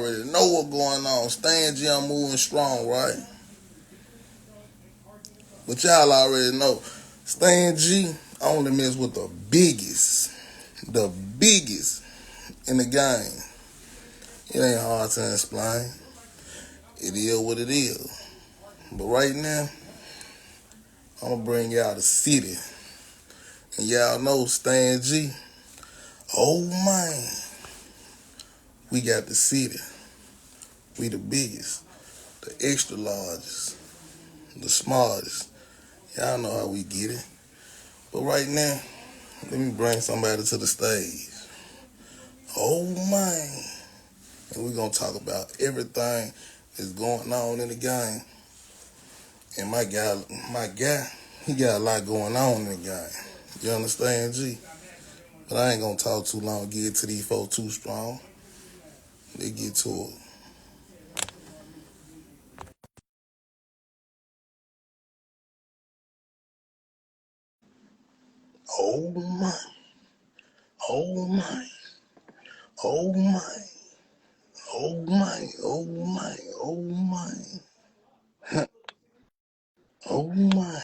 already know what's going on. Stan G, I'm moving strong, right? But y'all already know. Stan G only mess with the biggest in the game. It ain't hard to explain. It is what it is. But right now, I'm gonna bring y'all the city. And y'all know Stan G. Oh man, we got the city. We the biggest, the extra largest, the smartest. Y'all know how we get it. But right now, let me bring somebody to the stage. Oh man. And we're gonna talk about everything that's going on in the game. And my guy, he got a lot going on in the game. You understand, G? But I ain't gonna talk too long, get to these folks too strong. They get to it. Oh my, oh my, oh my, oh my, oh my, oh my, oh my.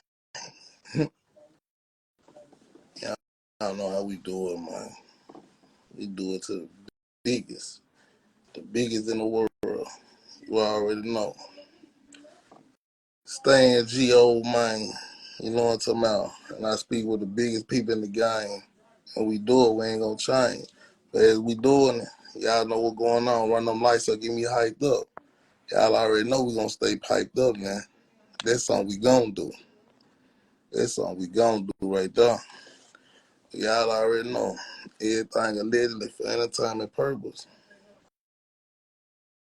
Y'all know how we do it, man. We do it to the the biggest in the world. You already know. Stan G OhMane. You know what I'm talking about? And I speak with the biggest people in the game. And we do it, we ain't gonna change. But as we doing it, y'all know what's going on. Run them lights up, get me hyped up. Y'all already know we gonna stay piped up, man. That's something we gonna do. That's something we gonna do right there. Y'all already know. Everything allegedly for entertainment purpose.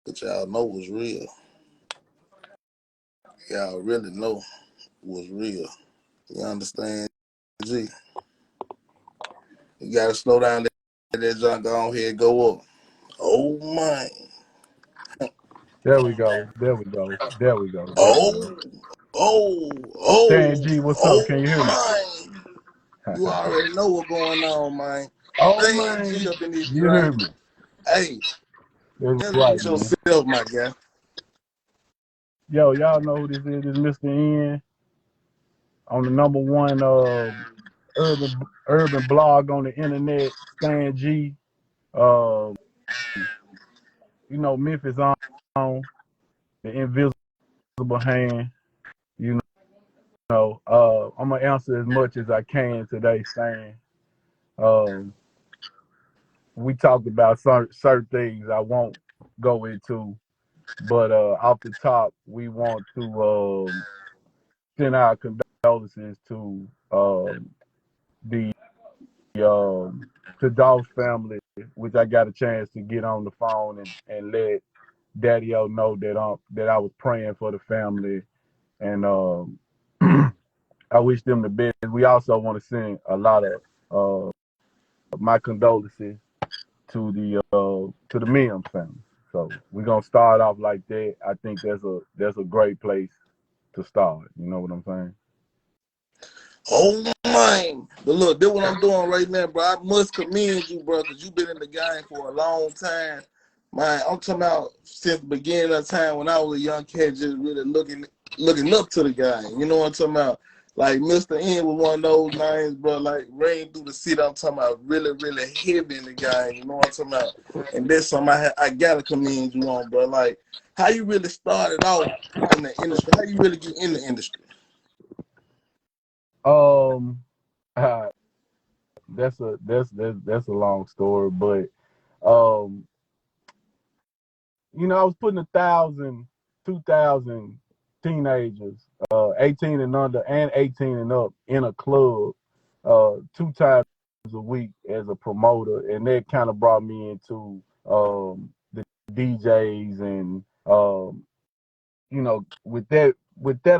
But y'all know what's real. Y'all really know what's real. You understand, G? You gotta slow down, let that junk go on here and go up. Oh my. There we go. There we go. There we go. There we go. Oh, oh, Stan oh, G, what's up? Can oh you hear me? my. You already know what's going on, man. Oh Stan G man, up in this you hear joint. me? Hey, That's right, introduce man. yourself, my guy. Yo, y'all know who this is? This Mista Ian on the number one urban blog on the internet. Stan G. Uh, Memphis on the invisible hand. You I'm gonna answer as much as I can today, Stan. Um, we talked about certain things I won't go into, but off the top, we want to send our condolences to the to Dolph's family, which I got a chance to get on the phone and let Daddy O know that I was praying for the family, and I wish them the best. We also want to send a lot of my condolences to the Mims family. So we're gonna start off like that. I think that's a great place to start. You know what I'm saying? Oh man. But look, this what I'm doing right now, bro. I must commend you, bro, because you've been in the game for a long time. Man, I'm talking about since the beginning of time when I was a young kid, just really looking up to the game. You know what I'm talking about? Like Mista Ian was one of those names, bro. Like ran through the city. I'm talking about really, really heavy in the game. You know what I'm talking about? And that's something I gotta commend you on, bro. Like how you really started off in the industry. How you really get in the industry? Um, uh, that's a long story, but um, I was putting 2,000 teenagers, 18 and under and 18 and up, in a club, 2 times a week as a promoter, and that kind of brought me into the DJs and with that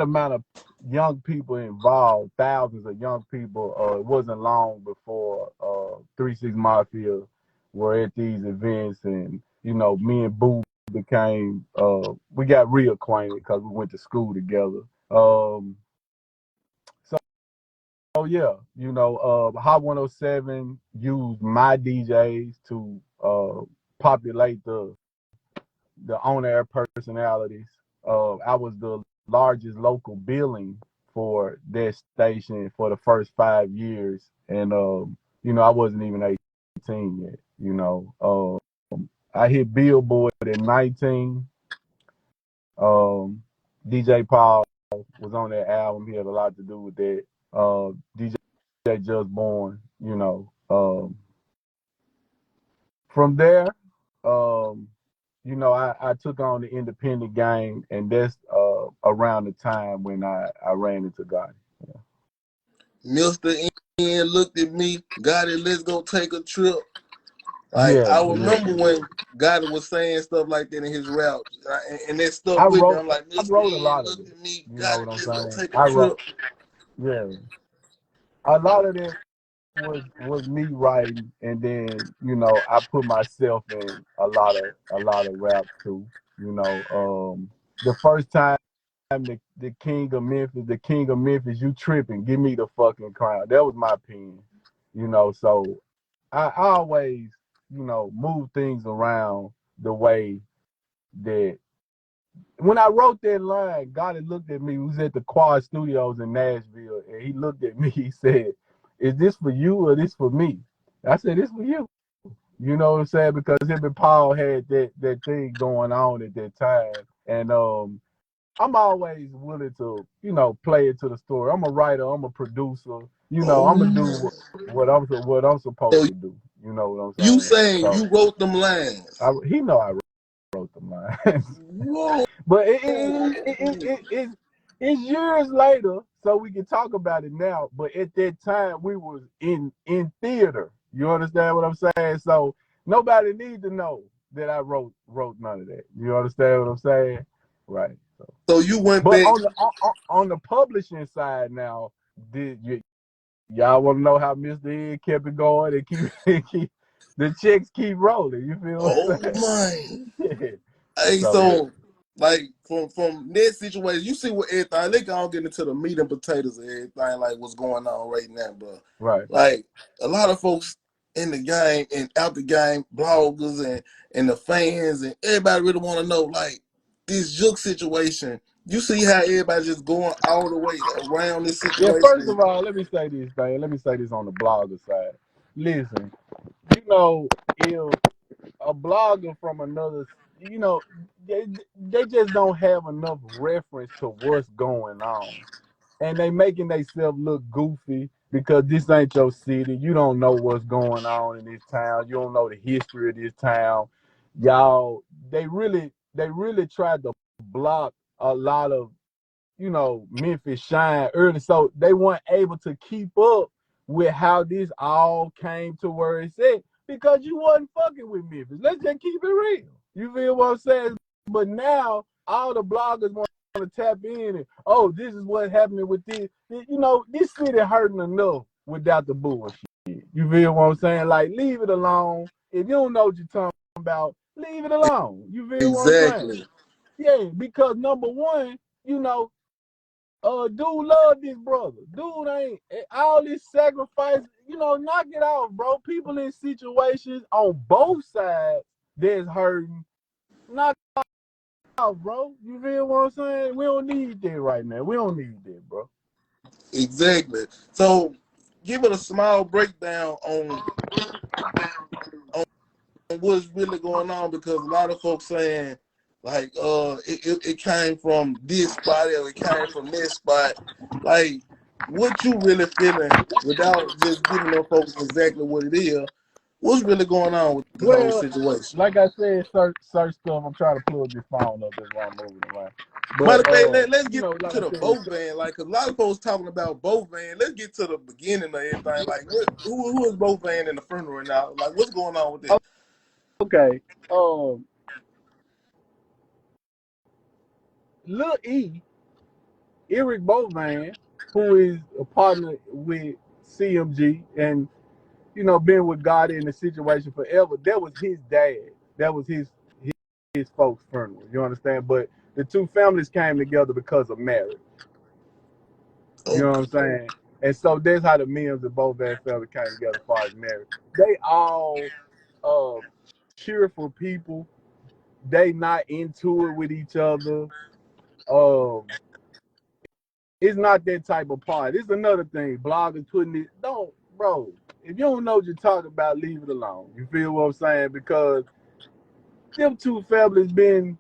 amount of young people involved, thousands of young people, it wasn't long before 3 6 Mafia were at these events, and me and Boo became we got reacquainted because we went to school together. So yeah, Hot 107 used my DJs to populate the on-air personalities. I was the largest local billing for that station for the first 5 years, and I wasn't even 18 yet. I hit Billboard at 19. Um, DJ Paul was on that album. He had a lot to do with that. DJ Just Born. From there, um, I took on the independent game, and that's around the time when I ran into Gotti. Yeah. Mista Ian looked at me, Gotti, let's go take a trip. Like, Yeah, I remember when Gotti was saying stuff like that in his raps, and that stuff I with me. wrote I'm like, I Mr. wrote a Ian lot of looked it. at me, You know Gotti, what I'm let's go saying? take a I wrote, trip. yeah, a lot of it was me writing, and then I put myself in a lot of raps too. The first time the king of Memphis, you tripping? Give me the fucking crown. That was my pen. So I always move things around the way that when I wrote that line, Gotti looked at me. He was at the Quad Studios in Nashville, and he looked at me. He said, "Is this for you or this for me?" I said, "This for you." You know what I'm saying? Because him and Paul had that thing going on at that time, and I'm always willing to play it to the story. I'm a writer. I'm a producer. I'm gonna do Oh, what I'm supposed so to do. You know what I'm you saying? saying So you wrote them lines? he know I wrote the lines. Whoa. But it's years later, so we can talk about it now. But at that time, we was in theater. You understand what I'm saying? So nobody needs to know that I wrote none of that. You understand what I'm saying? Right. So you went But back. on the publishing side now, did y'all want to know how Mr. Ian kept it going and keep the checks keep rolling? You feel Oh what I'm my. saying? Yeah. Hey, So so like from that situation, you see what everything. They can all get into the meat and potatoes of everything, like what's going on right now, bro. right. Like a lot of folks in the game and out the game, bloggers and the fans and everybody really want to know like this Jook situation. You see how everybody just going all the way around this Yeah, situation. first of all, let me say this, man. Let me say this on the blogger side. Listen, if a blogger from another, you know, they just don't have enough reference to what's going on. And they making themselves look goofy because this ain't your city. You don't know what's going on in this town. You don't know the history of this town. Y'all, they really tried to block a lot of Memphis shine early. So they weren't able to keep up with how this all came to where it's at because you wasn't fucking with Memphis. Let's just keep it real. You feel what I'm saying? But now all the bloggers want to tap in and, oh, this is what's happening with this. This city hurting enough without the bullshit. You feel what I'm saying? Like, leave it alone. If you don't know what you're talking about, leave it alone. You feel what I'm saying? Exactly. Yeah, because number one, dude love this brother. Dude ain't all this sacrifice. Knock it off, bro. People in situations on both sides that's hurting. Knock it off, bro. You feel what I'm saying? We don't need that right now. We don't need that, bro. Exactly. So give it a small breakdown on what's really going on because a lot of folks saying like it came from this spot or it came from this spot. Like what you really feeling without just giving them folks exactly what it is. What's really going on with the whole Well, situation? like I said, search stuff. I'm trying to plug this phone up just while I'm moving around. Matter But of fact, let's get like to I the said, Bovan. Like, 'cause a lot of folks talking about Bovan. Let's get to the beginning of everything. Like, who is Bovan in the funeral now? Like, what's going on with this? okay. Lil Eric Bovan, who is a partner with CMG and been with Gotti in the situation forever. That was his dad. That was his folks' funeral. You understand? But the two families came together because of marriage. You know what I'm Okay. saying? And so that's how the Mims and Bovan family came together as far as marriage. They all uh cheerful people. they not into it with each other. Um, it's not that type of part. It's another thing. Bloggers putting it, don't, bro. If you don't know what you're talking about, leave it alone. You feel what I'm saying? Because them two families been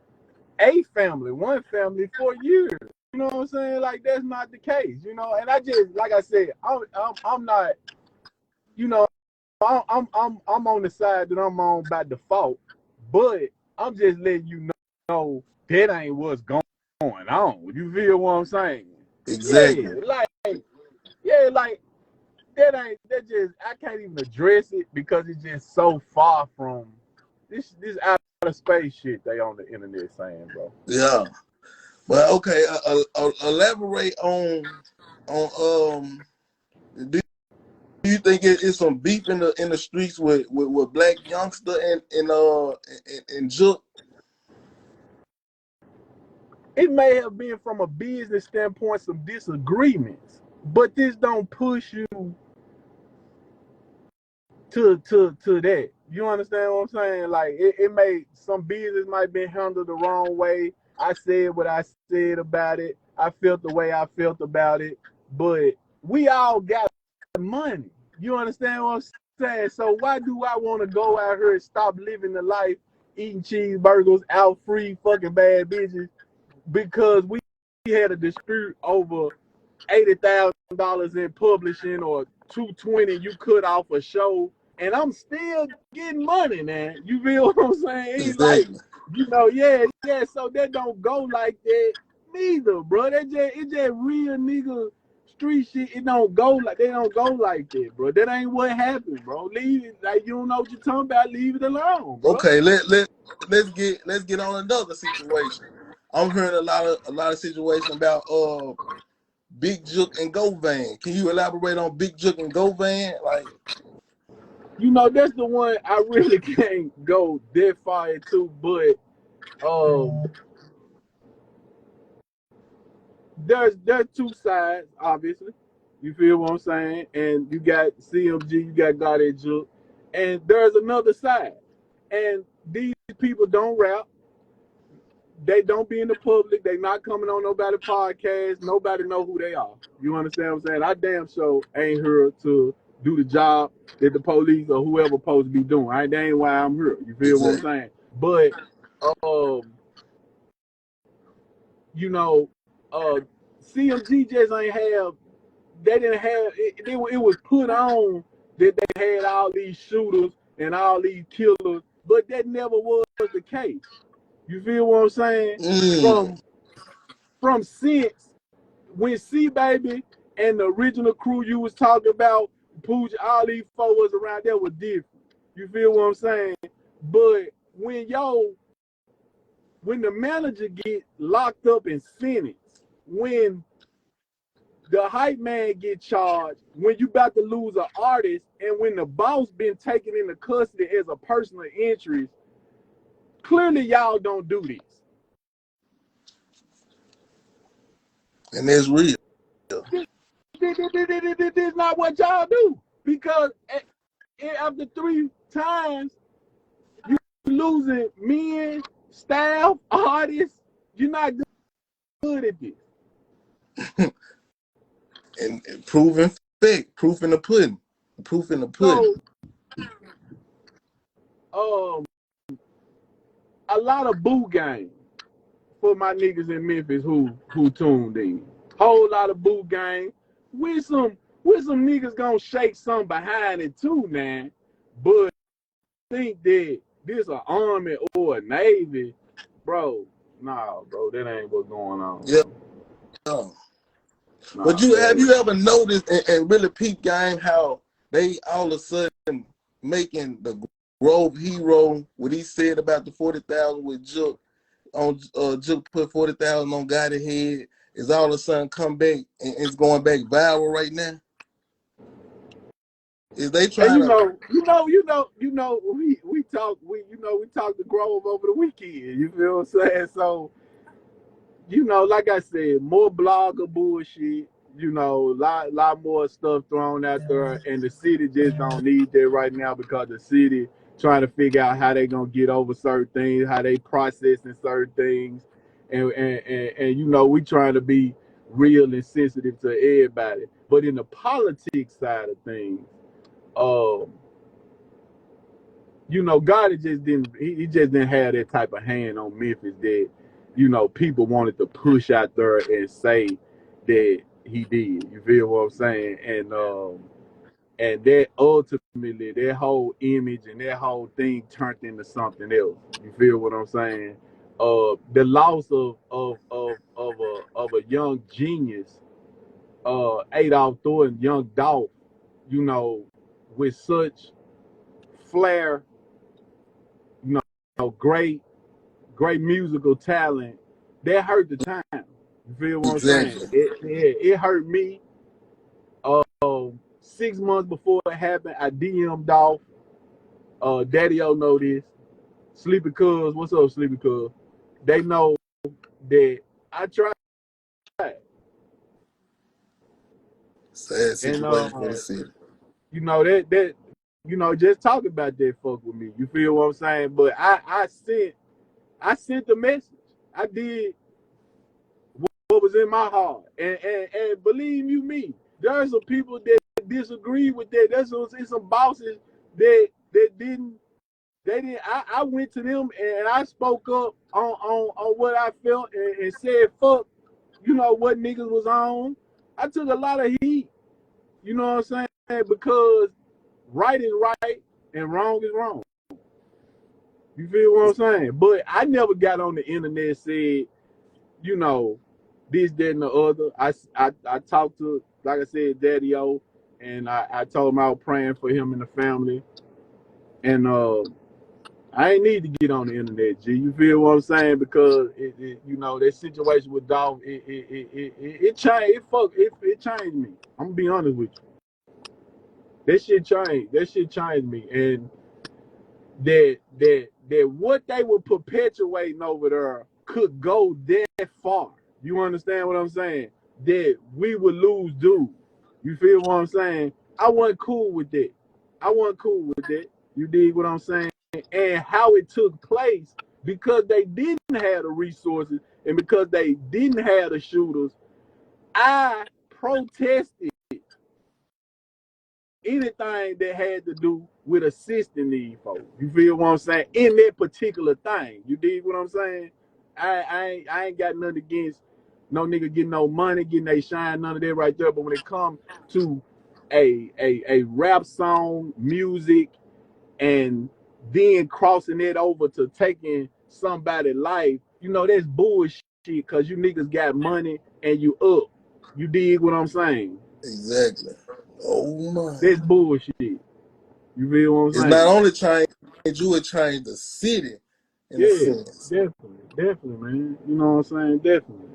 a family, one family for years. You know what I'm saying? Like that's not the case. You know, and I just, like I said, I'm not. You know, I'm on the side that I'm on by default, but I'm just letting you know that ain't what's going on. You feel what I'm saying? Exactly. Yeah, like that just I can't even address it because it's just so far from this outer space shit they on the internet saying, bro. Yeah. But okay, elaborate on do you think it's some beef in the streets with Black Youngster and Jook? It may have been from a business standpoint some disagreements, but this don't push you to that. You understand what I'm saying? Like it may some business might be handled the wrong way. I said what I said about it. I felt the way I felt about it. But we all got money. You understand what I'm saying? So why do I want to go out here and stop living the life eating cheeseburgers, out free fucking bad bitches because we had a dispute over $80,000 in publishing or $220 you cut off a show, and I'm still getting money, man. You feel what I'm saying? It's like, Exactly. you know, yeah. So that don't go like that neither, bro. It just real nigga street shit. It don't go like they don't go like that, bro. That ain't what happened, bro. Leave it like you don't know what you're talking about. Leave it alone, bro. Okay, let's get on another situation. I'm hearing a lot of situation about Big Jook and Govan. Can you elaborate on Big Jook and Govan? Like, You know, that's the one I really can't go that far into, but there's two sides, obviously. You feel what I'm saying? And you got CMG, you got Gotti Jook, and there's another side. And these people don't rap. They don't be in the public. They not coming on nobody podcast. Nobody know who they are. You understand what I'm saying? I damn sure ain't here to do the job that the police or whoever supposed to be doing. That ain't why I'm here. You feel what I'm saying? But you know, CMG just ain't have. They didn't have. It was put on that they had all these shooters and all these killers, but that never was the case. You feel what I'm saying? From since when C Baby and the original crew you was talking about, Pooja, all these folks was around there was different. You feel what I'm saying? But when the manager get locked up and sentenced, when the hype man get charged, when you about to lose an artist, and when the boss been taken into custody as a personal interest, clearly y'all don't do this. and it's real. This is not what y'all do. Because after 3 times, you losing men, staff, artists, you're not good at this. and proven fake, proof in the pudding. Proof in the pudding. So, a lot of boo game for my niggas in Memphis who tuned in. Whole lot of boo game. With some niggas gonna shake some behind it too, man. But think that this an army or a navy, bro. Nah, bro, that ain't what's going on. Yeah. Nah, but have you ever noticed and really peep game how they all of a sudden making the Grove hero what he said about the 40,000 with Jook on Jook put 40,000 on Gotti head is all of a sudden come back and it's going back viral right now? Is they trying to we talked to Grove over the weekend, you feel what I'm saying? So, like I said, more blogger bullshit, lot more stuff thrown out there, and the city just don't need that right now because the city trying to figure out how they gonna get over certain things, how they processing certain things, and you know, we trying to be real and sensitive to everybody. But in the politics side of things, um, you know, Gotti just didn't he just didn't have that type of hand on Memphis that, you know, people wanted to push out there and say that he did. You feel what I'm saying? And that ultimately that whole image and that whole thing turned into something else. You feel what I'm saying? The loss of a young genius, Adolf Thornton, young Dolph, you know, with such flair, you know, great musical talent, that hurt the time. You feel what I'm saying? Exactly. It hurt me. 6 months before it happened, I DM'd Dolph. Daddy O know this. Sleepy Cuz, what's up, Sleepy Cuz? They know that I tried. Sad And situation for the city. you know, that you know, just talk about that fuck with me. You feel what I'm saying? But I sent the message. I did what was in my heart. And believe you me, there are some people that disagree with that. There's some bosses that didn't. They didn't. I went to them and I spoke up on what I felt and said fuck, you know, what niggas was on. I took a lot of heat, you know what I'm saying? Because right is right and wrong is wrong. You feel what I'm saying? But I never got on the internet and said, you know, this, that, and the other. I talked to, like I said, Daddy O, and I told him I was praying for him and the family. And I ain't need to get on the internet, G. You feel what I'm saying? Because you know, that situation with Dolph, it changed. It changed me. I'm gonna be honest with you. That shit changed. That shit changed me. And that what they were perpetuating over there could go that far. You understand what I'm saying? That we would lose dude. You feel what I'm saying? I wasn't cool with that. I wasn't cool with that. You dig what I'm saying? And how it took place, because they didn't have the resources and because they didn't have the shooters, I protested anything that had to do with assisting these folks. You feel what I'm saying? In that particular thing. You dig what I'm saying? I ain't got nothing against no nigga getting no money, getting they shine, none of that right there. But when it comes to a rap song, music, and then crossing it over to taking somebody's life, you know, that's bullshit, because you niggas got money and you up. You dig what I'm saying? Exactly. Oh my. That's bullshit. You feel what I'm It's not saying? only changed you, it changed the city in a Yeah, sense. definitely, man. You know what I'm saying? Definitely.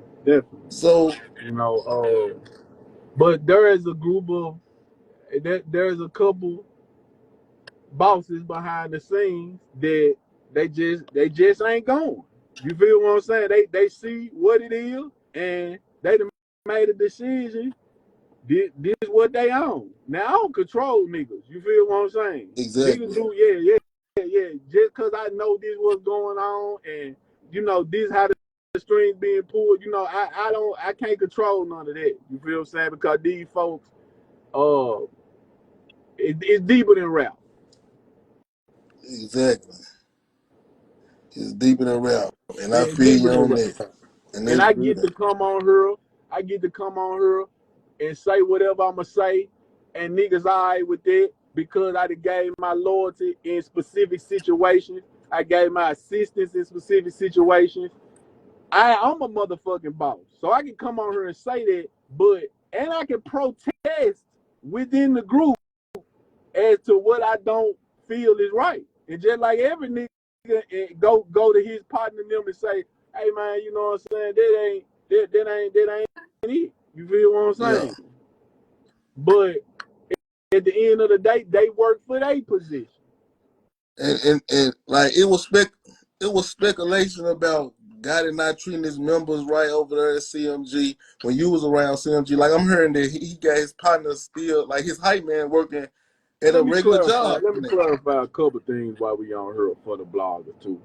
So You know, but there is a group of there's a couple bosses behind the scenes that they just ain't going. You feel what I'm saying? They see what it is and they made a decision. This is what they own. Now I don't control niggas. You feel what I'm saying? Niggas exactly, do, yeah. Just cause I know this what's going on, and you know this how the strings being pulled. You know, I can't control none of that. You feel what I'm saying? Because these folks, uh, it's deeper than rap. exactly. It's deeper than rap, and I It's feel you deeper than on rap. that, and And that's I get good. to come on here. I get to come on here and say whatever I'ma say, and niggas alright with that because I done gave my loyalty in specific situations. I gave my assistance in specific situations. I'm a motherfucking boss, so I can come on here and say that, but and I can protest within the group as to what I don't feel is right. And just like every nigga go to his partner and them and say, hey man, you know what I'm saying? That ain't it. You feel what I'm Yeah, saying? But at the end of the day, they work for their position. and like it was speculation about Gotti not treating his members right over there at CMG when you was around CMG. Like I'm hearing that he got his partner still, like his hype man working at a Let me regular job. clarify a couple things while we on here for the blogger too.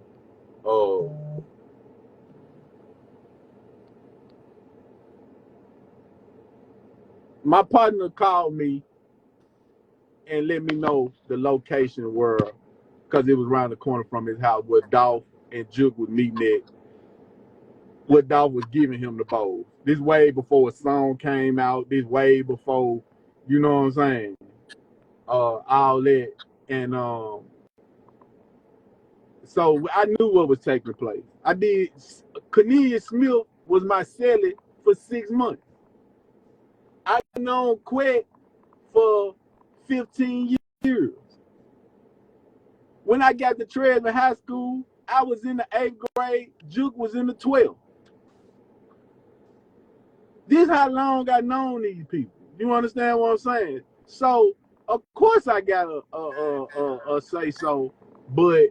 My partner called me and let me know the location where, because it was around the corner from his house where Dolph and Jook was meeting at, where Dolph was giving him the bowl. This way before a song came out, this way before, you know what I'm saying? All that. And so I knew what was taking place. I did. Cornelius Smith was my celly for 6 months. I known Quet for 15 years. When I got to Trez in high school, I was in the 8th grade. Jook was in the 12th. This is how long I known these people. You understand what I'm saying? So of course I got a say so, but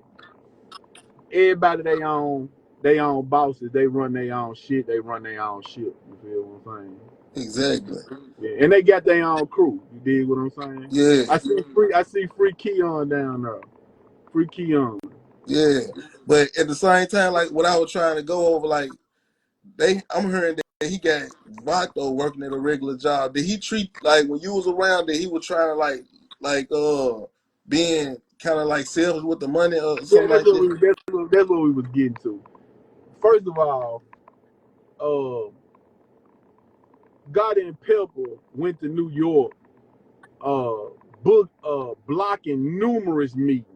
everybody they own bosses. They run their own shit. They run their own ship. You feel what I'm saying? Exactly. Yeah, and they got their own crew. You dig what I'm saying? Yeah. I see free Keon down there. Free Keon. Yeah. But at the same time, like what I was trying to go over, like I'm hearing that he got Vato working at a regular job. Did he treat like when you was around that he was trying to like being kind of like selfish with the money or something like that? That's what we was getting to. First of all, Gotti and Pepper went to New York, blocking numerous meetings.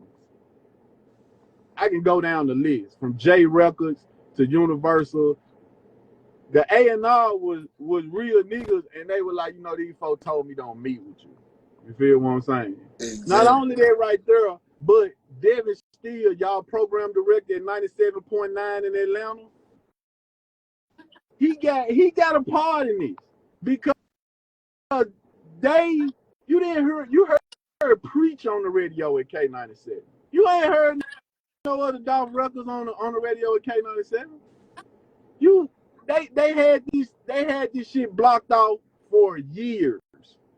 I can go down the list from J Records to Universal. The A&R was real niggas, and they were like, these folks told me don't meet with you. You feel what I'm saying? Exactly. Not only that right there, but Devin Steele, y'all program director at 97.9 in Atlanta, he got a part in this because you heard Preach on the radio at K97. You ain't heard no other Dolph records on the radio at K97. They had this shit blocked off for years.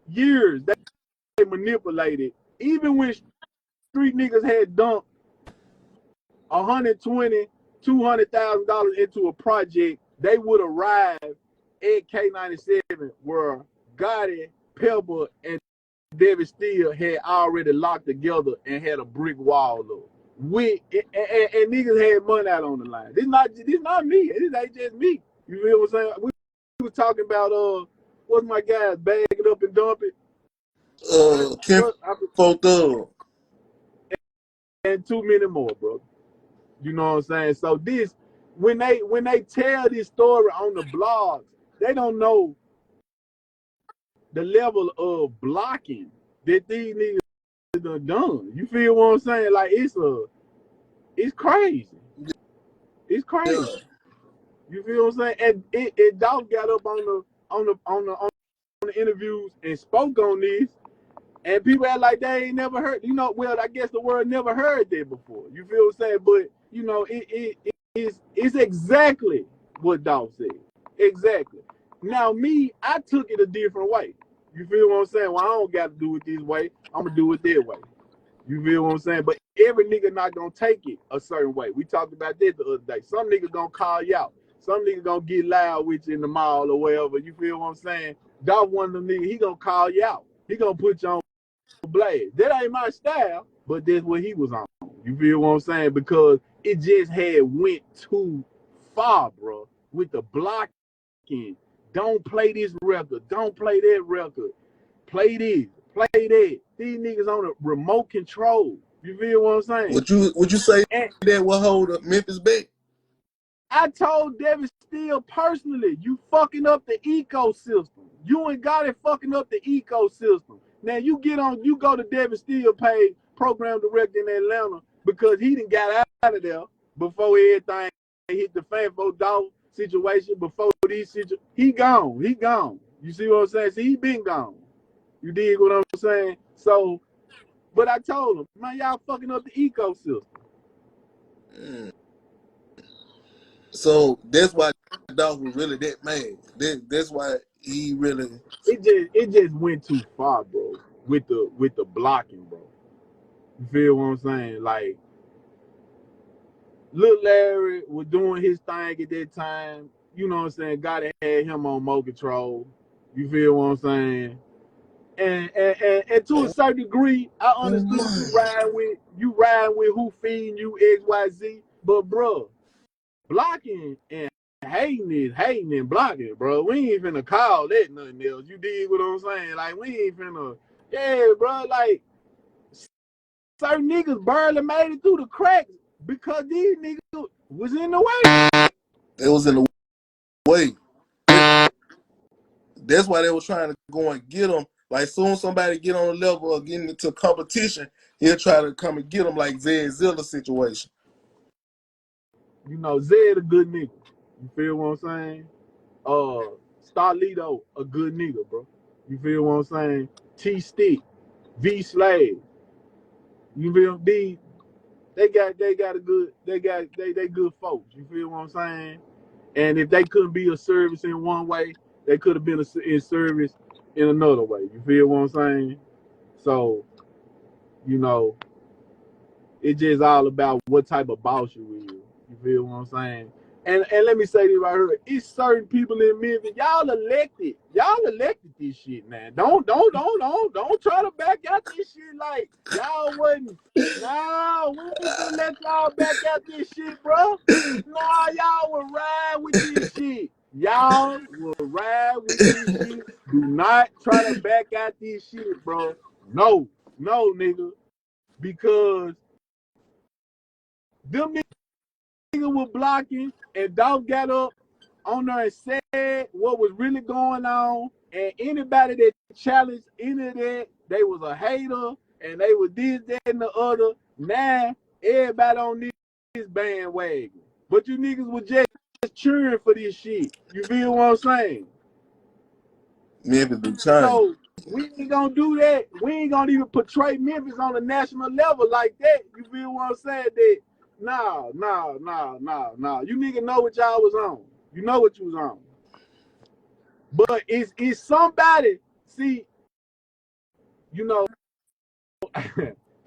They manipulated. Even when street niggas had dumped $120,000, $200,000 into a project, they would arrive at K97 where Gotti, Pepper, and David Steele had already locked together and had a brick wall up. And niggas had money out on the line. This not me. This ain't just me. You feel what I'm saying? We was talking about what's my guys, bag it up and dump it. Kim Photo. And too many more, bro. You know what I'm saying? So this, when they tell this story on the blogs, they don't know the level of blocking that these niggas have done. You feel what I'm saying? Like it's crazy. It's crazy. Yeah. You feel what I'm saying? And Dolph got up on the interviews and spoke on this, and people act like they ain't never heard. Well, I guess the world never heard that before. You feel what I'm saying? But it's exactly what Dolph said. Exactly. Now I took it a different way. You feel what I'm saying? Well, I don't got to do it this way. I'm gonna do it their way. You feel what I'm saying? But every nigga not gonna take it a certain way. We talked about that the other day. Some niggas gonna call you out. Some niggas gonna get loud with you in the mall or wherever. You feel what I'm saying? Dolph one of them niggas, he gonna call you out. He gonna put you on blast. That ain't my style, but that's what he was on. You feel what I'm saying? Because it just had went too far, bro. With the blocking. Don't play this record. Don't play that record. Play this. Play that. These niggas on a remote control. You feel what I'm saying? Would you say that will hold Memphis back? I told Devin Steele personally, you fucking up the ecosystem. You ain't got it fucking up the ecosystem. Now you go to Devin Steele page, program director in Atlanta, because he done got out of there before everything hit the fan for Dolph situation, before these situations. He gone. You see what I'm saying? See, he been gone. You dig what I'm saying? So, but I told him, man, y'all fucking up the ecosystem. So that's why Dolph was really that mad. That's why he really. It just went too far, bro. with the blocking, bro. You feel what I'm saying? Like, Lil Larry was doing his thing at that time. You know what I'm saying? Gotti had him on Mo Control. You feel what I'm saying? And to a certain degree, I Oh understood my. you ride with who feeding you XYZ. But bro, blocking and hating is hating and blocking, bro. We ain't finna call that nothing else. You dig what I'm saying? Like, we ain't finna, yeah, bro. Like, certain niggas barely made it through the cracks because these niggas was in the way. They was in the way. That's why they was trying to go and get them. Like, soon somebody get on the level of getting into competition, he'll try to come and get them, like Zed Zilla situation. You know, Zed a good nigga. You feel what I'm saying? Starlito, a good nigga, bro. You feel what I'm saying? T Stick, V Slave. You feel me? They got a good they good folks. You feel what I'm saying? And if they couldn't be a service in one way, they could have been in service in another way. You feel what I'm saying? So, you know, it's just all about what type of boss you is. You feel what I'm saying? And let me say this right here. It's certain people in Memphis. Y'all elected. Y'all elected this shit, man. Don't try to back out this shit like y'all wasn't. No, we ain't gonna let y'all back out this shit, bro. Nah, y'all will ride with this shit. Y'all will ride with this shit. Do not try to back out this shit, bro. No, nigga. Because them niggas were blocking, and Dog got up on there and said what was really going on. And anybody that challenged any of that, they was a hater, and they was this, that, and the other. Now, everybody on this bandwagon. But you niggas were just cheering for this shit. You feel what I'm saying? Memphis be trying. So we ain't gonna do that. We ain't gonna even portray Memphis on a national level like that. You feel what I'm saying? That nah. You niggas know what y'all was on. You know what you was on. But it's somebody, see, you know,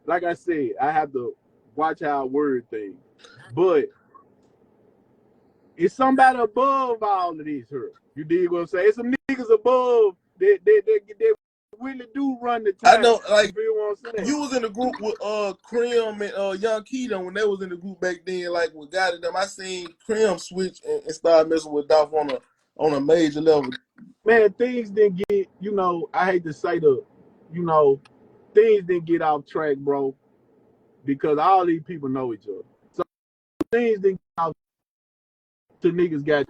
like I said, I have to watch how I word things. But it's somebody above all of this here. You dig what I'm saying? It's some niggas above that really do run the time. I know, like, you feel what I'm saying? You was in the group with Krim and Young Keaton when they was in the group back then, like with Gotti them. I seen Krim switch and start messing with Dolph on a major level. Man, things didn't get, you know, I hate to say things didn't get off track, bro, because all these people know each other. So things didn't get off, the niggas got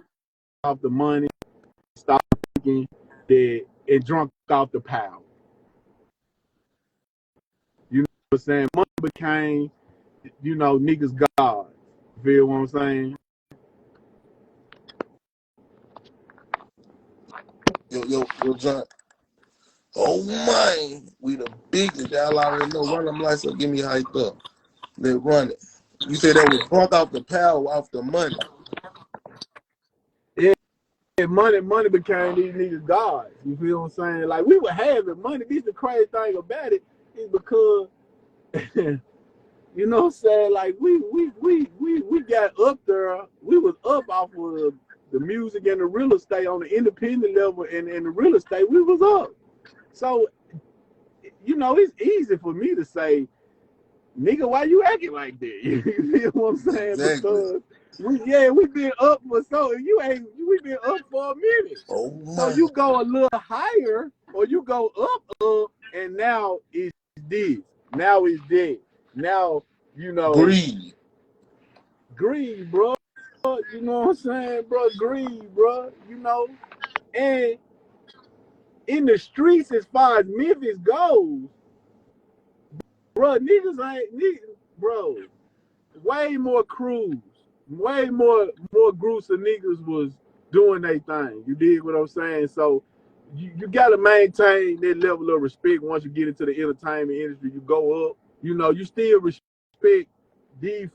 off the money, stopped thinking that, and drunk off the power. You know what I'm saying? Money became, niggas God. You feel what I'm saying? Yo, John. Oh man, we the biggest. Y'all already know. Run them lights up, give me hyped up. Let's run it. You said that was drunk off the power, off the money. Yeah, money became these niggas gods. You feel what I'm saying? Like, we were having money. This is the crazy thing about it, is because you know what I'm saying? Like, we got up there. We was up off of the music and the real estate on the independent level, and the real estate, we was up. So, it's easy for me to say, nigga, why you acting like that? You feel what I'm saying? Exactly. Because we been up for we been up for a minute. Oh So my. you go a little higher, or you go up, and now it's this. Now it's that. Now, Greed. greed, bro. You know what I'm saying, bro? Greed, bro. And in the streets, as far as Memphis goes, bro, bro. Way more crews, way more groups of niggas was doing their thing. You dig what I'm saying? So you gotta maintain that level of respect once you get into the entertainment industry. You go up, you still respect these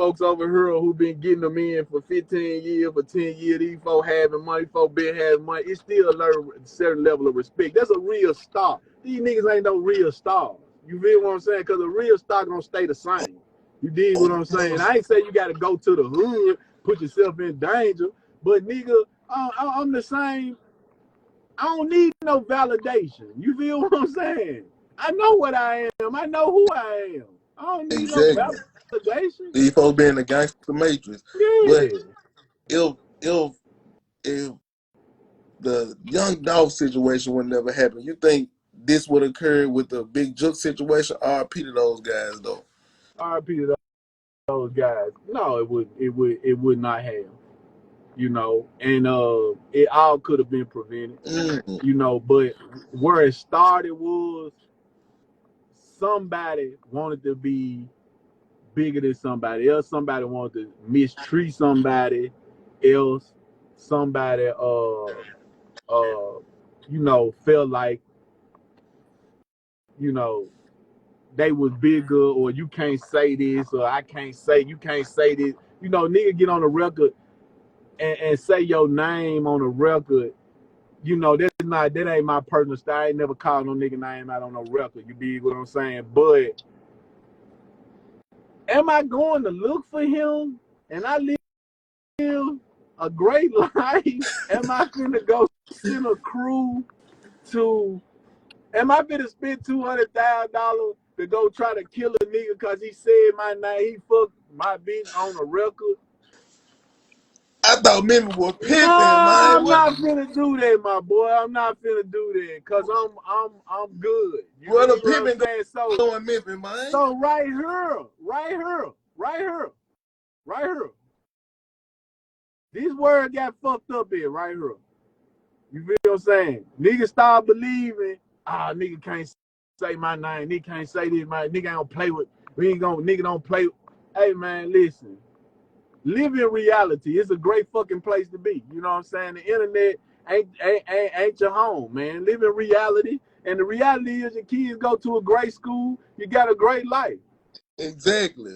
folks over here who been getting them in for 15 years, for 10 years, these folks having money, folks been having money, it's still a certain level of respect. That's a real star. These niggas ain't no real stars. You feel what I'm saying? Because a real star gonna stay the same. You dig what I'm saying? I ain't saying you gotta go to the hood, put yourself in danger, but nigga, I'm the same. I don't need no validation. You feel what I'm saying? I know what I am. I know who I am. I don't need no validation. These folks be in the gangster matrix. Yeah. But if the Young Dolph situation would never happen, you think this would occur with the Big Jook situation? RP to those guys though. RP to those guys. No, it would not have. You know, and it all could have been prevented. You know, but where it started was somebody wanted to be bigger than somebody else. Somebody wanted to mistreat somebody else. Somebody you know, felt like, you know, they was bigger, or you can't say this, or you can't say this. You know, nigga get on the record and say your name on the record. You know, that ain't my personal style. I ain't never called no nigga name out on no record. You dig what I'm saying? But am I going to look for him and I live a great life? Am I finna go send a crew to? Am I finna spend $200,000 to go try to kill a nigga because he said my name? He fucked my bitch on a record. I thought Memphis was pimping, Nah, man. I'm not finna do that, my boy. I'm not finna do that, cause I'm good. You What know the what I'm pimping saying? going Memphis, man? So right here. This word got fucked up here, right here. You feel what I'm saying? Niggas start believing, nigga can't say my name. Nigga can't say this, my nigga ain't gonna play with. Nigga don't play with. Hey man, listen. Live in reality. It's a great fucking place to be. You know what I'm saying? The internet ain't your home, man. Live in reality. And the reality is your kids go to a great school, you got a great life. Exactly.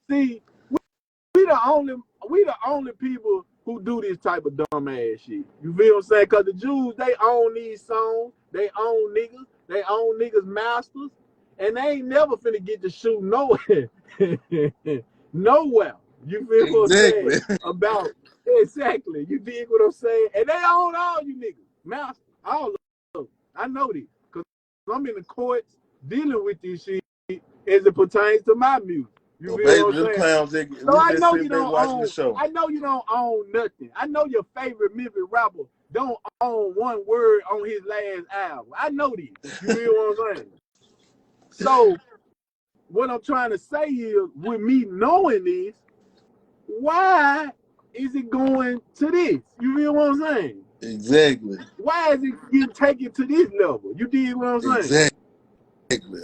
See, we the only people who do this type of dumb ass shit. You feel what I'm saying? Cause the Jews, they own these songs, they own niggas masters, and they ain't never finna get to shoot nowhere. Nowhere. You feel what I'm saying? Exactly. You dig what I'm saying? And they own all you niggas. Masters. All of them. I know this. Cause I'm in the courts dealing with this shit as it pertains to my music. You feel what I'm saying? Clowns, So I know you don't watching the show. I know you don't own nothing. I know your favorite Memphis rapper don't own one word on his last album. I know this. You feel what I'm saying? So what I'm trying to say is, with me knowing this, why is it going to this? You feel what I'm saying? Exactly. Why is it getting taken to this level? You dig what I'm saying? Exactly.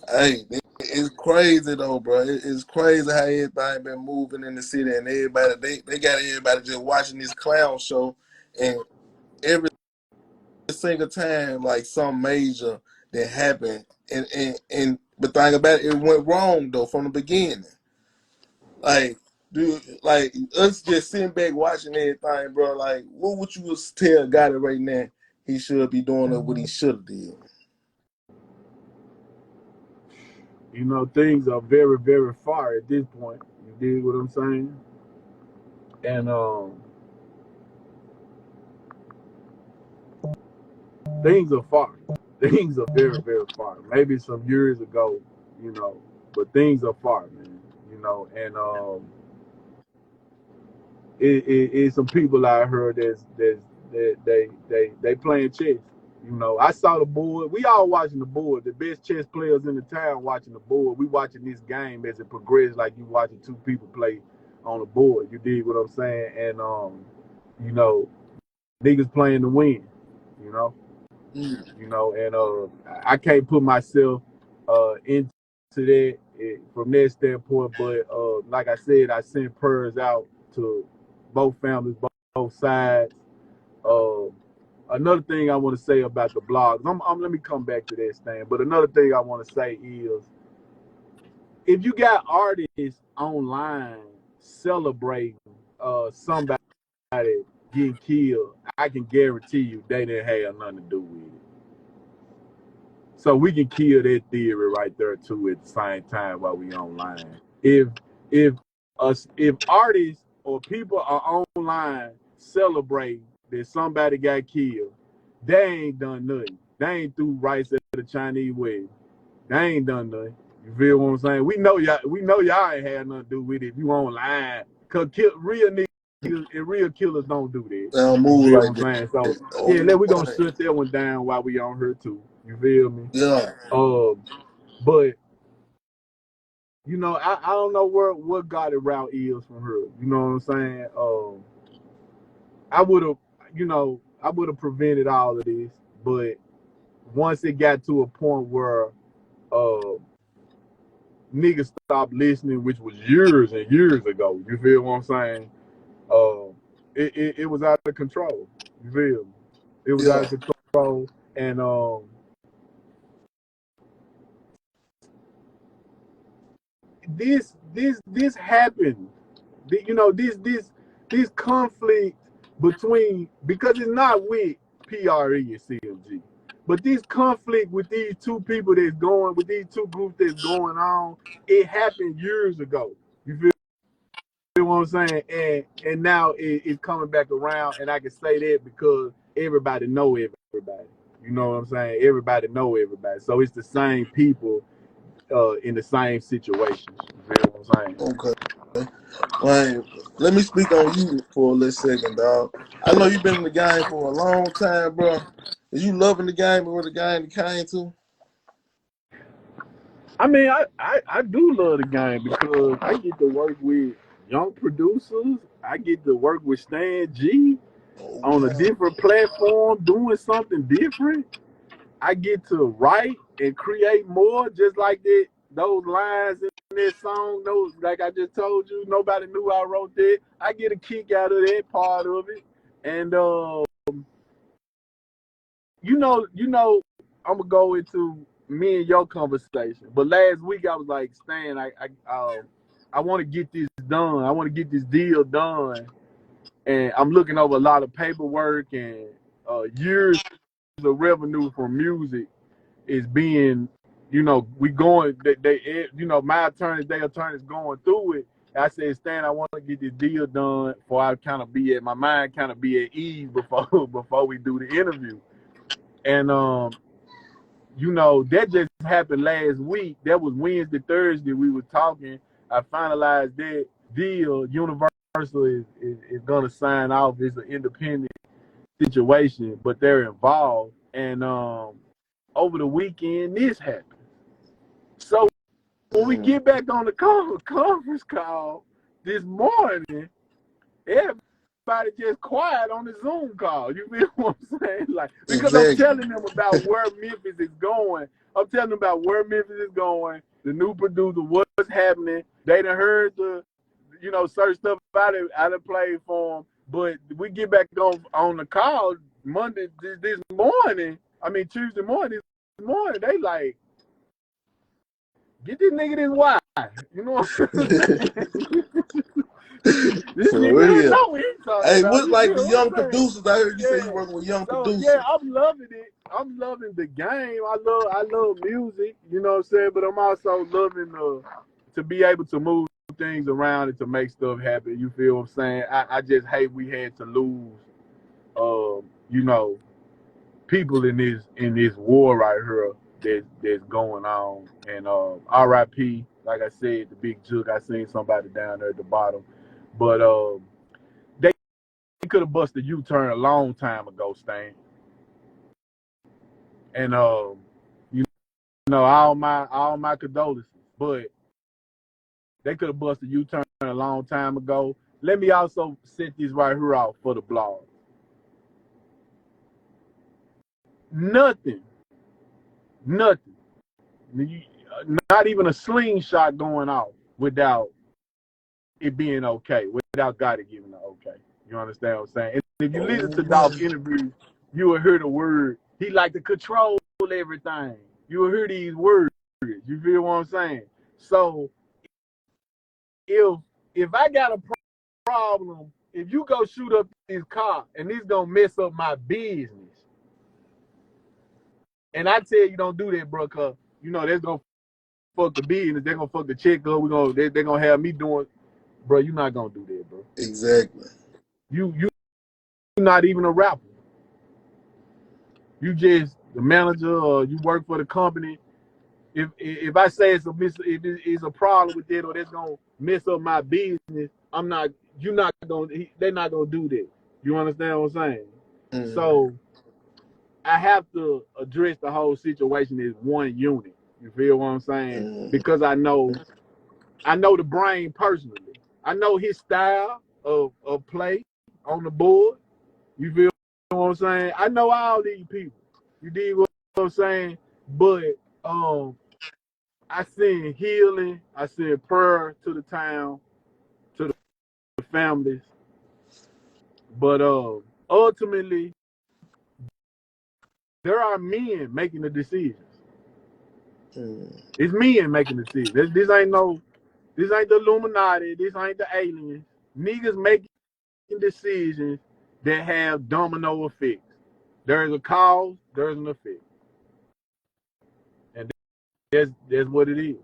Hey, it's crazy though, bro. It's crazy how everything been moving in the city, and everybody they got everybody just watching this clown show, and every single time like some major that happened, and the thing about it went wrong though from the beginning. Like, dude, like us just sitting back watching everything, bro. Like, what would you tell Gotti right now? He should be doing what he should have did. You know, things are very, very far at this point. You dig what I'm saying? And things are far. Things are very, very far. Maybe some years ago, you know, but things are far, man. You know, and it's some people I heard that they playing chess. You know, I saw the board. We all watching the board. The best chess players in the town watching the board. We watching this game as it progresses, like you watching two people play on the board. You dig what I'm saying? And you know, niggas playing to win. You know, you know, and I can't put myself into that from that standpoint. But like I said, I sent prayers out to both families, both sides. Another thing I want to say about the blogs, let me come back to that, Stan. But another thing I want to say if you got artists online celebrating somebody getting killed, I can guarantee you they didn't have nothing to do with it. So we can kill that theory right there too at the same time while we online. If if artists or people are online celebrating that somebody got killed, they ain't done nothing. They ain't threw rice at the Chinese wedding. They ain't done nothing. You feel what I'm saying? We know y'all ain't had nothing to do with it if you online. Cause real niggas and real killers don't do that. They don't You move feel like what I'm saying? So that. we're gonna shut that one down while we on her too. You feel me? Yeah. But you know, I don't know what Gotti route is from her. You know what I'm saying? I would have prevented all of this, but once it got to a point where niggas stopped listening, which was years and years ago. You feel what I'm saying? It was out of control. You feel me? It was out of control, and this happened. You know, this conflict between, because it's not with PRE and CMG, but this conflict with these two people with these two groups that's going on, it happened years ago. You feel what I'm saying? And now it's coming back around, and I can say that because everybody know everybody. You know what I'm saying? Everybody know everybody. So it's the same people in the same situations. You feel what I'm saying? Okay. Well, let me speak on you for a little second, dog. I know you've been in the game for a long time, bro. Is you loving the game or the game came to? I mean, I do love the game because I get to work with young producers. I get to work with Stan G on a Okay. different platform, doing something different. I get to write and create more, just like that. Those lines in that song, those, like I just told you, nobody knew I wrote that. I get a kick out of that part of it, and I'm gonna go into me and your conversation. But last week I was like, Stan, I want to get this done. I want to get this deal done, and I'm looking over a lot of paperwork and years of revenue from music is being, we going. My attorneys, their attorneys going through it. I said, Stan, I want to get this deal done before I kind of my mind kind of be at ease before we do the interview. And that just happened last week. That was Wednesday, Thursday. We were talking. I finalized that deal. Universal is gonna sign off. It's an independent situation, but they're involved. And over the weekend, this happened. So when we get back on the conference call this morning, everybody just quiet on the Zoom call. You feel what I'm saying? Like, because I'm telling them about where Memphis is going. I'm telling them about where Memphis is going, the new producer, what's happening. They done heard the, certain stuff out of play for them. But we get back on the call Monday this morning. I mean Tuesday morning. They like, get this nigga this why. You know what I'm saying? This For nigga real. know what he's talking Hey, about. what's You like feel the what young I'm saying? producers? I heard you say you Yeah. working with young So producers. I'm loving it. I'm loving the game. I love music. You know what I'm saying? But I'm also loving to be able to move things around and to make stuff happen. You feel what I'm saying? I just hate we had to lose people in this war right here that's going on. And RIP, like I said, the big Jook. I seen somebody down there at the bottom. But they could have busted U-turn a long time ago, Stan. And all my condolences. But they could have busted U-turn a long time ago. Let me also set this right here out for the blog. Nothing. Not even a slingshot going off without it being okay, without Gotti giving the okay. You understand what I'm saying? And if you listen to Dolph's interviews, you will hear the word. He like to control everything. You will hear these words. You feel what I'm saying? So if I got a problem, if you go shoot up this car and this gonna mess up my business, and I tell you don't do that, bro, cause you know that's gonna fuck the business, they're gonna fuck the check up, they're gonna have me doing, bro. You're not gonna do that, bro. Exactly. You're not even a rapper. You just the manager, or you work for the company. If I say if it's a problem with that, or that's gonna mess up my business, I'm not. You're not gonna. They're not gonna do that. You understand what I'm saying? Mm-hmm. So I have to address the whole situation as one unit. You feel what I'm saying? Mm-hmm. Because I know the brain personally. I know his style of play on the board. You feel what I'm saying? I know all these people. You dig what I'm saying? But I send healing, I send prayer to the town, to the families. But ultimately, there are men making the decisions. It's men making the decisions. This ain't the Illuminati. This ain't the aliens. Niggas making decisions that have domino effects. There's a cause, there's an effect. And that's what it is.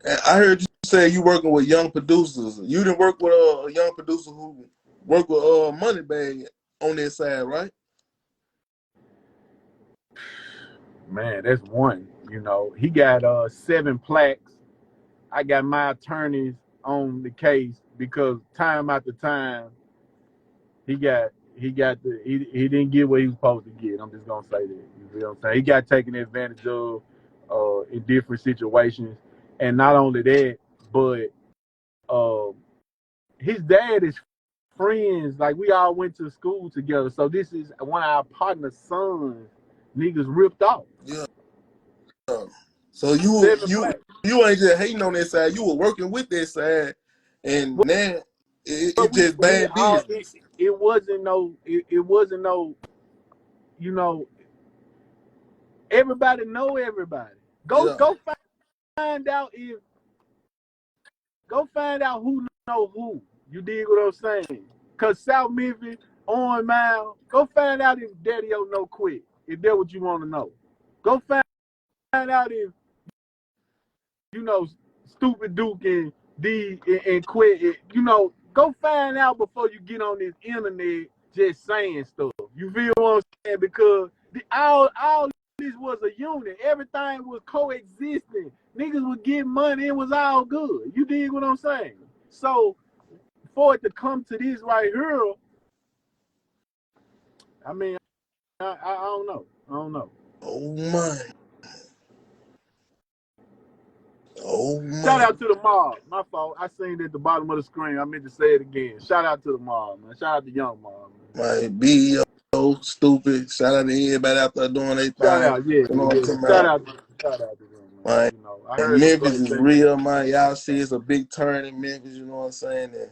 And I heard you say you working with young producers. You didn't work with a young producer who worked with Moneybag on their side, right? Man, that's one. You know, he got 7 plaques. I got my attorneys on the case because time after time he didn't get what he was supposed to get. I'm just gonna say that. You feel what I'm saying? He got taken advantage of in different situations. And not only that, but his dad is friends. Like, we all went to school together. So this is one of our partner's sons. Niggas ripped off. Yeah. So you ain't just hating on that side. You were working with that side, and now it's just bad business. It wasn't no. It wasn't no. You know, everybody know everybody. Go find out who know who. You dig what I'm saying? Cause South Memphis, OhMane, go find out if Daddy O know Quick. If that's what you want to know. Go find out if Stupid Duke and D and Quick. Go find out before you get on this internet just saying stuff. You feel what I'm saying? Because all this was a unit. Everything was coexisting. Niggas would get money. It was all good. You dig what I'm saying? So for it to come to this right here, I mean, I don't know. I don't know. Oh my. Oh my. Shout out to the mob. My fault. I seen it at the bottom of the screen. I meant to say it again. Shout out to the mob, man. Shout out to Young Mob, man. My B.O. Stupid. Shout out to everybody out there doing their thing. Shout out, yeah. You know what I'm talking Shout about? out to them, man. Man, You know, I heard Memphis is real, man. Y'all see it's a big turn in Memphis, you know what I'm saying? And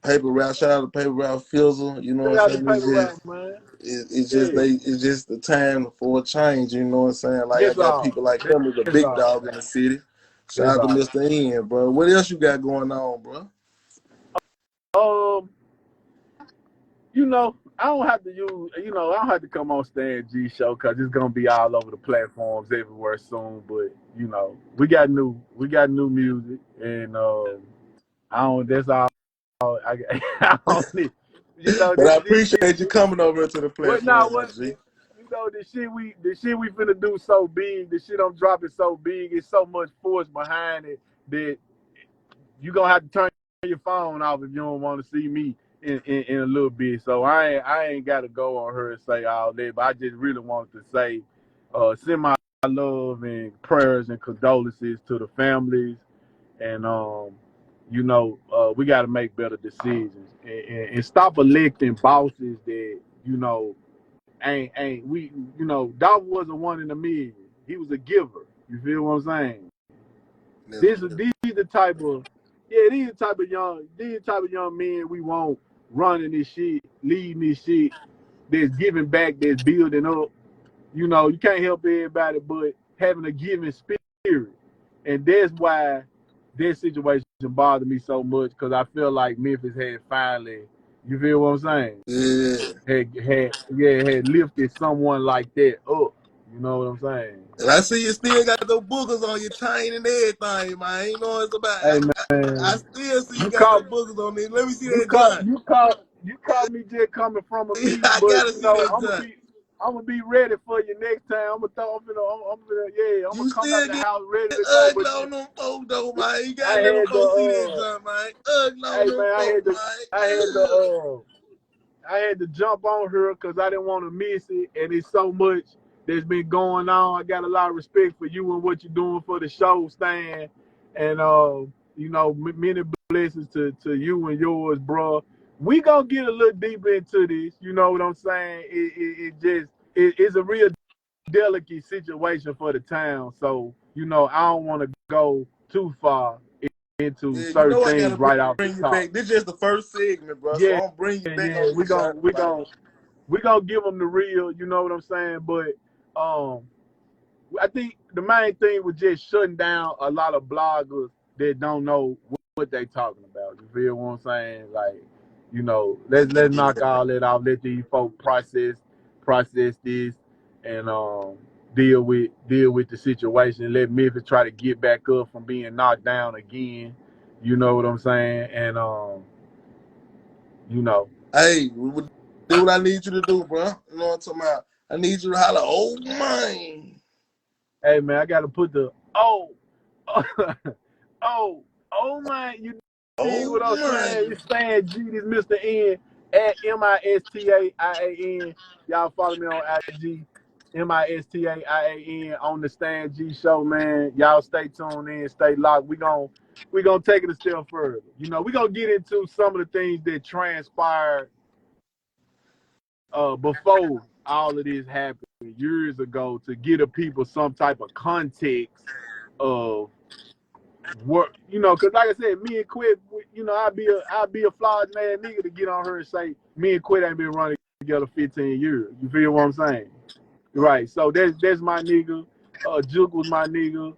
Paper Route, shout out to Paper Route Fizzle, you know what I'm saying? It's just the time for a change, you know what I'm saying? Like, I got people like him who's a big dog in the city. Shout out to Mista Ian, bro. What else you got going on, bro? I don't have to come on Stan G show because it's gonna be all over the platforms everywhere soon. But we got new music, and that's all I don't need. But I appreciate you coming over to the platform, G. The shit we finna do so big, the shit I'm dropping so big, it's so much force behind it that you gonna have to turn your phone off if you don't want to see me in a little bit. So I ain't gotta go on her and say all that, but I just really wanted to say, send my love and prayers and condolences to the families, and we gotta make better decisions and stop electing bosses that ain't we. Dolph wasn't one in a million. He was a giver. You feel what I'm saying? These the type of young men we want running this shit, leading this shit, that's giving back, that's building up. You can't help everybody, but having a giving spirit. And that's why this situation bothered me so much because I feel like Memphis had finally, you feel what I'm saying? Yeah. Had lifted someone like that up. You know what I'm saying? And I see you still got those boogers on your chain and everything, man. You know what it's about. Hey I man, still see you you got caught those boogers on there. Let me see you that caught joint. you caught you caught me just coming from a meeting, I but gotta you see know that joint. I'm gonna be ready for you next time. I'm gonna You come out still the get house ready to go. ugly But on them folks, though, man. You I gotta let them had folks see that the joint, man. Ugly on hey them man, folks, I had man. Ugh. the I had to jump on her because I didn't want to miss it, and it's so much that's been going on. I got a lot of respect for you and what you're doing for the show, Stan, and you know, many blessings to you and yours, bro. We gonna get a little deeper into this. You know what I'm saying? It's a real delicate situation for the town. So you know, I don't want to go too far into Yeah, you certain know I things gotta right off the bring you top. back. This just the first segment, bro. So Yeah, I'm bring you back yeah, on this joint, man. we gonna give them the real, you know what I'm saying? But um, I think the main thing was just shutting down a lot of bloggers that don't know what they talking about. You feel what I'm saying? Like, you know, let's knock all that off. Let these folk process this, and deal with the situation. Let Memphis try to get back up from being knocked down again. You know what I'm saying? And you know. Hey, do what I need you to do, bro. You know what I'm talking about? I need you to holler, oh man. Hey man, I gotta put the oh man, you dig Oh what I'm saying? man. It's Stan G, this Mista Ian at MISTAIAN. Y'all follow me on IG, MISTAIAN on the Stan G show, man. Y'all stay tuned in, stay locked. We gonna take it a step further. You know, we gonna get into some of the things that transpired before all of this happened years ago to give the people some type of context of what, you know, because like I said, me and Quit, you know, I'd be a flawed man nigga to get on her and say me and Quit ain't been running together 15 years. You feel what I'm saying? Right. So that's my nigga. Jook was my nigga.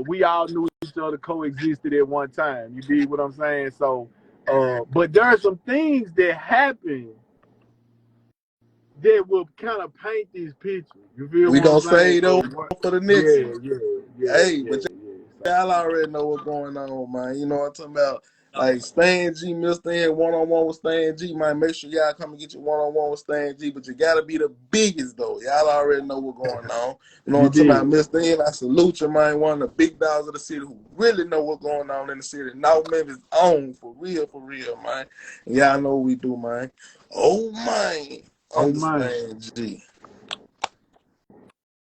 We all knew each other, coexisted at one time. You dig what I'm saying? So, but there are some things that happen that will kind of paint this picture. You feel We what I'm gonna saying? fade over for the next one. Hey, but So, y'all already know what's going on, man. You know what I'm talking about? Like Stan G, Mr. Ian, one-on-one with Stan G, man. Make sure y'all come and get your one-on-one with Stan G, but you gotta be the biggest though. Y'all already know what's going on. You know what you I'm talking did. about, Mr. Ian? I salute you, man. One of the big dogs of the city who really know what's going on in the city. Now Memphis on for real, man. And y'all know what we do, man. Oh man, Oh man. understand G.